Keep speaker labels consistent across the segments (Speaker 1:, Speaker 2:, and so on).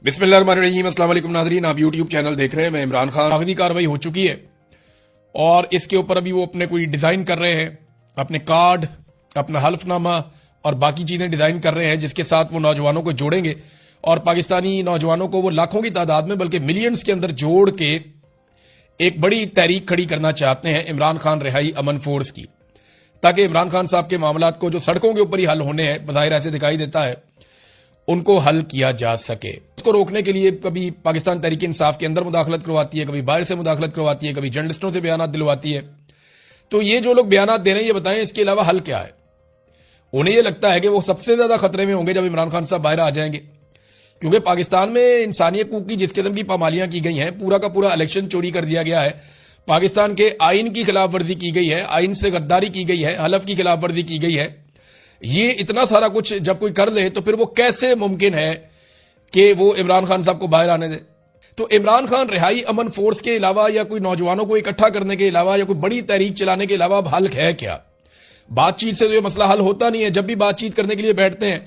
Speaker 1: बिस्मिल्लाहिर्रहमानिर्रहीम। अस्सलाम वालेकुम नाज़रीन, आप यूट्यूब चैनल देख रहे हैं। मैं इमरान खान। कागजी कार्रवाई हो चुकी है और इसके ऊपर अभी वो अपने कोई डिज़ाइन कर रहे हैं, अपने कार्ड, अपना हल्फनामा और बाकी चीज़ें डिज़ाइन कर रहे हैं, जिसके साथ वो नौजवानों को जोड़ेंगे और पाकिस्तानी नौजवानों को वो लाखों की तादाद में, बल्कि मिलियंस के अंदर जोड़ के एक बड़ी तहरीक खड़ी करना चाहते हैं इमरान खान रिहाई अमन फोर्स की, ताकि इमरान खान साहब के मामलात को जो सड़कों के ऊपर ही हल होने हैं, बज़ाहिर ऐसे दिखाई देता है, उनको हल किया जा सके। उसको रोकने के लिए कभी पाकिस्तान तहरीक इंसाफ के अंदर मुदाखलत करवाती है, कभी बाहर से मुदाखलत करवाती है, कभी जर्नलिस्टों से बयानात दिलवाती है। तो ये जो लोग बयानात दे रहे हैं, ये बताएं इसके अलावा हल क्या है। उन्हें ये लगता है कि वो सबसे ज्यादा खतरे में होंगे जब इमरान खान साहब बाहर आ जाएंगे, क्योंकि पाकिस्तान में इंसानियत की जिस किस्म की पामालियां की गई हैं, पूरा का पूरा इलेक्शन चोरी कर दिया गया है, पाकिस्तान के आइन की खिलाफ वर्जी की गई है, आइन से गद्दारी की गई है, हलफ की खिलाफ वर्जी की गई है। ये इतना सारा कुछ जब कोई कर ले तो फिर वो कैसे मुमकिन है कि वो इमरान खान साहब को बाहर आने दे। तो इमरान खान रिहाई अमन फोर्स के अलावा या कोई नौजवानों को इकट्ठा करने के अलावा या कोई बड़ी तहरीक चलाने के अलावा अब हल है क्या? बातचीत से तो ये मसला हल होता नहीं है। जब भी बातचीत करने के लिए बैठते हैं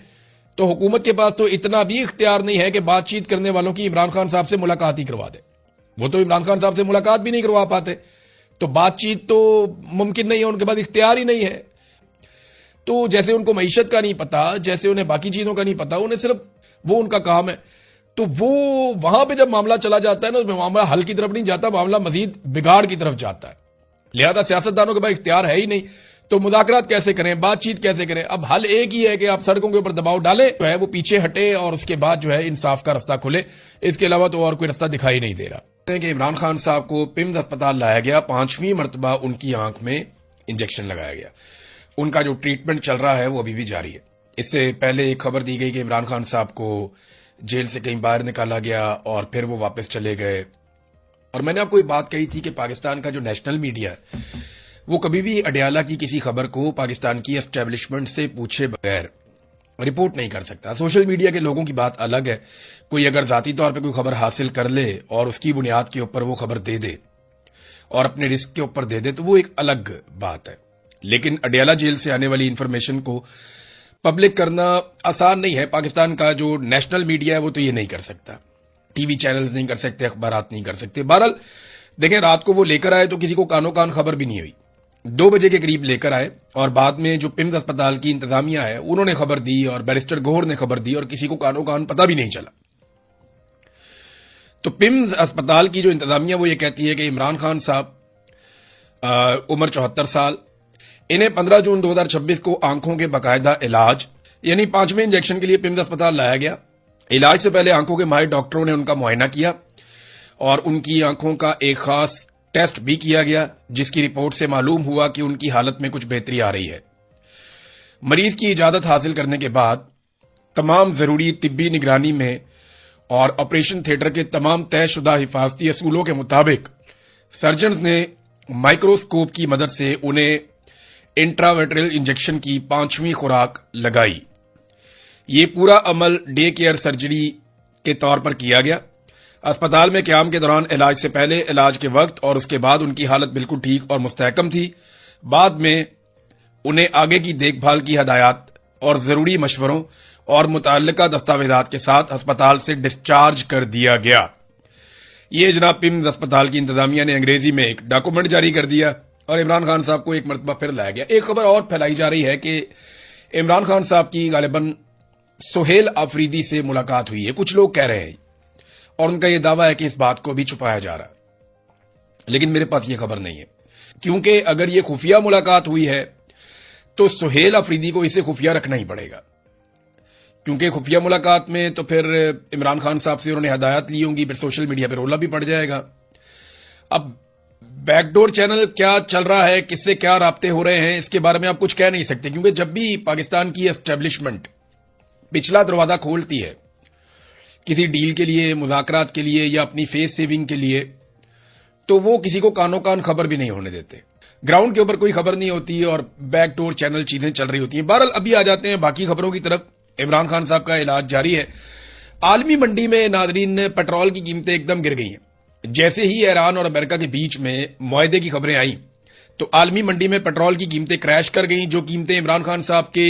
Speaker 1: तो हुकूमत के पास तो इतना भी इख्तियार नहीं है कि बातचीत करने वालों की इमरान खान साहब से मुलाकात ही करवा दे। वो तो इमरान खान साहब से मुलाकात भी नहीं करवा पाते, तो बातचीत तो मुमकिन नहीं है, उनके पास इख्तियार ही नहीं है। तो जैसे उनको मईशत का नहीं पता, जैसे उन्हें बाकी चीजों का नहीं पता, उन्हें सिर्फ वो उनका काम है। तो वो वहां पे जब मामला चला जाता है ना, तो मामला हल की तरफ नहीं जाता, मामला मजीद बिगाड़ की तरफ जाता है। लिहाजा सियासतदानों के पास इख्तियार है ही नहीं, तो मुज़ाकरात कैसे करें, बातचीत कैसे करें? अब हल एक ही है कि आप सड़कों के ऊपर दबाव डालें, जो है वो पीछे हटे और उसके बाद जो है इंसाफ का रास्ता खुले। इसके अलावा तो और कोई रास्ता दिखाई नहीं दे रहा। कि इमरान खान साहब को पिम्स अस्पताल लाया गया, 5वीं मरतबा उनकी आंख में इंजेक्शन लगाया गया। उनका जो ट्रीटमेंट चल रहा है वो अभी भी जारी है। इससे पहले एक खबर दी गई कि इमरान खान साहब को जेल से कहीं बाहर निकाला गया और फिर वो वापस चले गए। और मैंने आपको एक बात कही थी कि पाकिस्तान का जो नेशनल मीडिया है वो कभी भी अडयाला की किसी खबर को पाकिस्तान की एस्टेब्लिशमेंट से पूछे बगैर रिपोर्ट नहीं कर सकता। सोशल मीडिया के लोगों की बात अलग है। कोई अगर जाती तौर पर कोई खबर हासिल कर ले और उसकी बुनियाद के ऊपर वो खबर दे दे और अपने रिस्क के ऊपर दे दे, तो वो एक अलग बात है। लेकिन अडयाला जेल से आने वाली इंफॉर्मेशन को पब्लिक करना आसान नहीं है। पाकिस्तान का जो नेशनल मीडिया है वो तो ये नहीं कर सकता, टीवी चैनल्स नहीं कर सकते, अखबारात नहीं कर सकते। बहरहाल देखें, रात को वो लेकर आए तो किसी को कानो कान खबर भी नहीं हुई। 2 बजे के करीब लेकर आए और बाद में जो पिम्स अस्पताल की इंतजामिया है उन्होंने खबर दी और बैरिस्टर गौहर ने खबर दी और किसी को कानो कान पता भी नहीं चला। तो पिम्स अस्पताल की जो इंतजामिया वो ये कहती है कि इमरान खान साहब उम्र 74 साल, इन्हें 15 जून 2026 को आंखों के बाकायदा इलाज यानी 5वें इंजेक्शन के लिए पिम्स अस्पताल लाया गया। इलाज से पहले आंखों के माहिर डॉक्टरों ने उनका मुआयना किया और उनकी आंखों का एक खास टेस्ट भी किया गया, जिसकी रिपोर्ट से मालूम हुआ कि उनकी हालत में कुछ बेहतरी आ रही है। मरीज की इजाजत हासिल करने के बाद तमाम जरूरी तिब्बी निगरानी में और ऑपरेशन थिएटर के तमाम तयशुदा हिफाजती असूलों के मुताबिक सर्जन्स ने माइक्रोस्कोप की मदद से उन्हें इंट्रावेट्रल इंजेक्शन की 5वीं खुराक लगाई। ये पूरा अमल डे केयर सर्जरी के तौर पर किया गया। अस्पताल में क्याम के दौरान इलाज से पहले, इलाज के वक्त और उसके बाद उनकी हालत बिल्कुल ठीक और मुस्तहकम थी। बाद में उन्हें आगे की देखभाल की हदायत और जरूरी मशवरों और मुतल्लिका दस्तावेजात के साथ अस्पताल से डिस्चार्ज कर दिया गया। ये जनाब पिम्स अस्पताल की इंतजामिया ने अंग्रेजी में एक डॉक्यूमेंट जारी कर दिया और इमरान खान साहब को एक मरतबा फिर लाया गया। एक खबर और फैलाई जा रही है कि इमरान खान साहब की गालिबन सुहेल आफरीदी से मुलाकात हुई है, कुछ लोग कह रहे हैं, और उनका यह दावा है कि इस बात को भी छुपाया जा रहा है। लेकिन मेरे पास यह खबर नहीं है, क्योंकि अगर यह खुफिया मुलाकात हुई है तो सुहेल आफरीदी को इसे खुफिया रखना ही पड़ेगा, क्योंकि खुफिया मुलाकात में तो फिर इमरान खान साहब से उन्होंने हदायत ली होंगी, फिर सोशल मीडिया पर रोला भी पड़ जाएगा। अब बैकडोर चैनल क्या चल रहा है, किससे क्या राब्ते हो रहे हैं, इसके बारे में आप कुछ कह नहीं सकते, क्योंकि जब भी पाकिस्तान की एस्टेब्लिशमेंट पिछला दरवाजा खोलती है किसी डील के लिए, मुज़ाकरात के लिए या अपनी फेस सेविंग के लिए, तो वो किसी को कानो कान खबर भी नहीं होने देते। ग्राउंड के ऊपर कोई खबर नहीं होती और बैकडोर चैनल चीजें चल रही होती हैं। बहरहाल अभी आ जाते हैं बाकी खबरों की तरफ। इमरान खान साहब का इलाज जारी है। आलमी मंडी में नाजरीन पेट्रोल की कीमतें एकदम गिर गई हैं। जैसे ही ईरान और अमेरिका के बीच में मुआहदे की खबरें आई तो आलमी मंडी में पेट्रोल की कीमतें क्रैश कर गई। जो कीमतें इमरान खान साहब के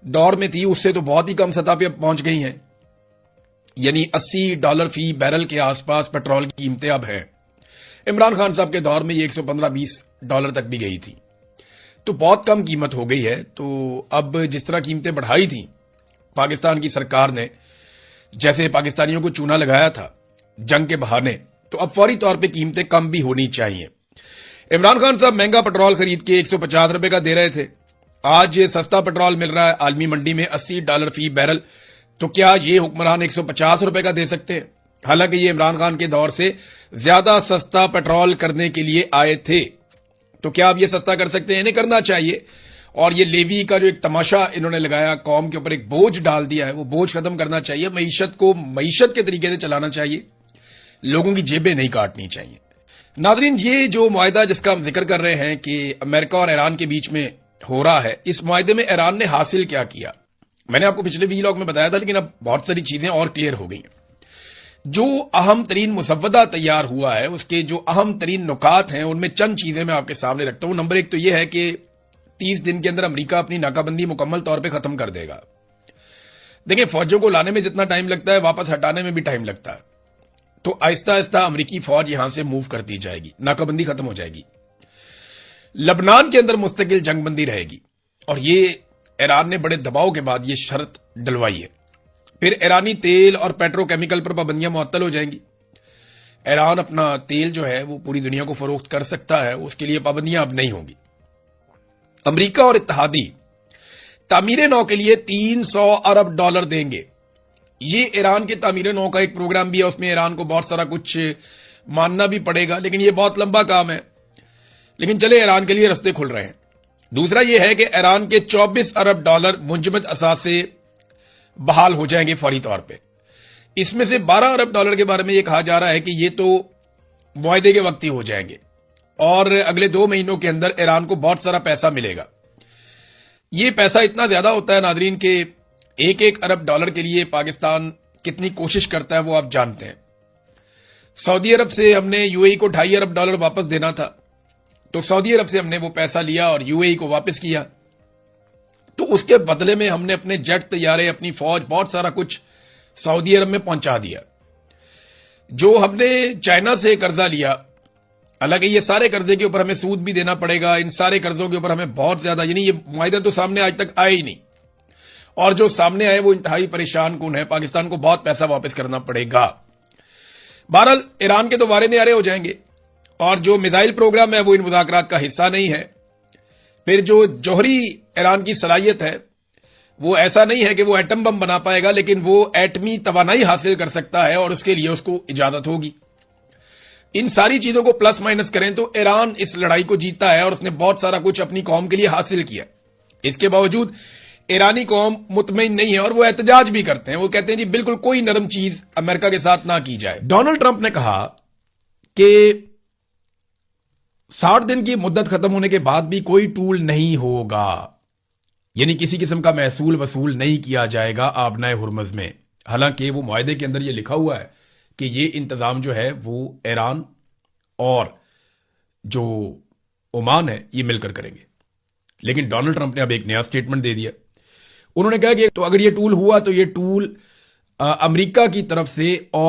Speaker 1: दौर में थी उससे तो बहुत ही कम सतह पर पहुंच गई हैं। یعنی $80 فی بیرل کے آس پاس پیٹرول کی قیمتیں اب ہیں. عمران خان صاحب کے دور میں یہ $115-20 تک بھی گئی تھی. تو بہت کم قیمت ہو گئی ہے. تو اب جس طرح قیمتیں بڑھائی تھیں پاکستان کی سرکار نے، جیسے پاکستانیوں کو چونا لگایا تھا جنگ کے بہانے، تو اب فوری طور پہ قیمتیں کم بھی ہونی چاہیے. عمران خان صاحب مہنگا پیٹرول خرید کے $150 کا دے رہے تھے. آج سستا پیٹرول مل رہا ہے عالمی منڈی میں $80 فی بیرل. تو کیا یہ حکمران $150 کا دے سکتے ہیں؟ حالانکہ یہ عمران خان کے دور سے زیادہ سستا پیٹرول کرنے کے لیے آئے تھے. تو کیا اب یہ سستا کر سکتے ہیں؟ انہیں کرنا چاہیے. اور یہ لیوی کا جو ایک تماشا انہوں نے لگایا، قوم کے اوپر ایک بوجھ ڈال دیا ہے، وہ بوجھ ختم کرنا چاہیے. معیشت کو معیشت کے طریقے سے چلانا چاہیے، لوگوں کی جیبیں نہیں کاٹنی چاہیے. ناظرین، یہ جو معاہدہ جس کا ہم ذکر کر رہے ہیں کہ امریکہ اور ایران کے بیچ میں ہو رہا ہے، اس معاہدے میں ایران نے حاصل کیا کیا؟ میں نے آپ کو پچھلے ویلاگ میں بتایا تھا، لیکن اب بہت ساری چیزیں اور کلیئر ہو گئی ہیں. جو اہم ترین مسودہ تیار ہوا ہے، اس کے جو اہم ترین نکات ہیں، ان میں چند چیزیں میں آپ کے سامنے رکھتا ہوں. نمبر 1 تو یہ ہے کہ 30 دن کے اندر امریکہ اپنی ناکہ بندی مکمل طور پہ ختم کر دے گا. دیکھیں، فوجوں کو لانے میں جتنا ٹائم لگتا ہے، واپس ہٹانے میں بھی ٹائم لگتا ہے. تو آہستہ آہستہ امریکی فوج یہاں سے موو کر دی جائے گی، ناکہ بندی ختم ہو جائے گی. لبنان کے اندر مستقل جنگ بندی رہے گی، اور یہ ایران نے بڑے دباؤ کے بعد یہ شرط ڈلوائی ہے. پھر ایرانی تیل اور پیٹرو کیمیکل پر پابندیاں معطل ہو جائیں گی. ایران اپنا تیل جو ہے وہ پوری دنیا کو فروخت کر سکتا ہے، اس کے لیے پابندیاں اب نہیں ہوں گی. امریکہ اور اتحادی تعمیر نو کے لیے $300 ارب دیں گے. یہ ایران کے تعمیر نو کا ایک پروگرام بھی ہے، اس میں ایران کو بہت سارا کچھ ماننا بھی پڑے گا، لیکن یہ بہت لمبا کام ہے. لیکن چلے، ایران کے لیے رستے کھل رہے ہیں. دوسرا یہ ہے کہ ایران کے $24 ارب منجمد اثاثے بحال ہو جائیں گے فوری طور پہ. اس میں سے $12 ارب کے بارے میں یہ کہا جا رہا ہے کہ یہ تو معاہدے کے وقت ہی ہو جائیں گے، اور اگلے 2 مہینوں کے اندر ایران کو بہت سارا پیسہ ملے گا. یہ پیسہ اتنا زیادہ ہوتا ہے ناظرین کہ $1 ارب کے لیے پاکستان کتنی کوشش کرتا ہے وہ آپ جانتے ہیں. سعودی عرب سے ہم نے UAE کو $2.5 ارب واپس دینا تھا، تو سعودی عرب سے ہم نے وہ پیسہ لیا اور UAE کو واپس کیا. تو اس کے بدلے میں ہم نے اپنے جیٹ، طیارے، اپنی فوج، بہت سارا کچھ سعودی عرب میں پہنچا دیا. جو ہم نے چائنا سے قرضہ لیا، حالانکہ یہ سارے قرضے کے اوپر ہمیں سود بھی دینا پڑے گا، ان سارے قرضوں کے اوپر ہمیں بہت زیادہ، یعنی یہ معاہدہ تو سامنے آج تک آئے ہی نہیں، اور جو سامنے آئے وہ انتہائی پریشان کن ہے. پاکستان کو بہت پیسہ واپس کرنا پڑے گا. بہرحال ایران کے تو وارے نیارے ہو جائیں گے، اور جو میزائل پروگرام ہے وہ ان مذاکرات کا حصہ نہیں ہے. پھر جو جوہری ایران کی صلاحیت ہے، وہ ایسا نہیں ہے کہ وہ ایٹم بم بنا پائے گا، لیکن وہ ایٹمی توانائی حاصل کر سکتا ہے، اور اس کے لیے اس کو اجازت ہوگی. ان ساری چیزوں کو پلس مائنس کریں تو ایران اس لڑائی کو جیتا ہے، اور اس نے بہت سارا کچھ اپنی قوم کے لیے حاصل کیا. اس کے باوجود ایرانی قوم مطمئن نہیں ہے، اور وہ احتجاج بھی کرتے ہیں. وہ کہتے ہیں جی بالکل کوئی نرم چیز امریکہ کے ساتھ نہ کی جائے. ڈونلڈ ٹرمپ نے کہا کہ 60 دن کی مدت ختم ہونے کے بعد بھی کوئی ٹول نہیں ہوگا، یعنی کسی قسم کا محصول وصول نہیں کیا جائے گا آبنائے ہرمز میں. حالانکہ وہ معاہدے کے اندر یہ لکھا ہوا ہے کہ یہ انتظام جو ہے وہ ایران اور جو عمان ہے یہ مل کر کریں گے. لیکن ڈونلڈ ٹرمپ نے اب ایک نیا سٹیٹمنٹ دے دیا. انہوں نے کہا کہ تو اگر یہ ٹول ہوا تو یہ ٹول امریکہ کی طرف سے اور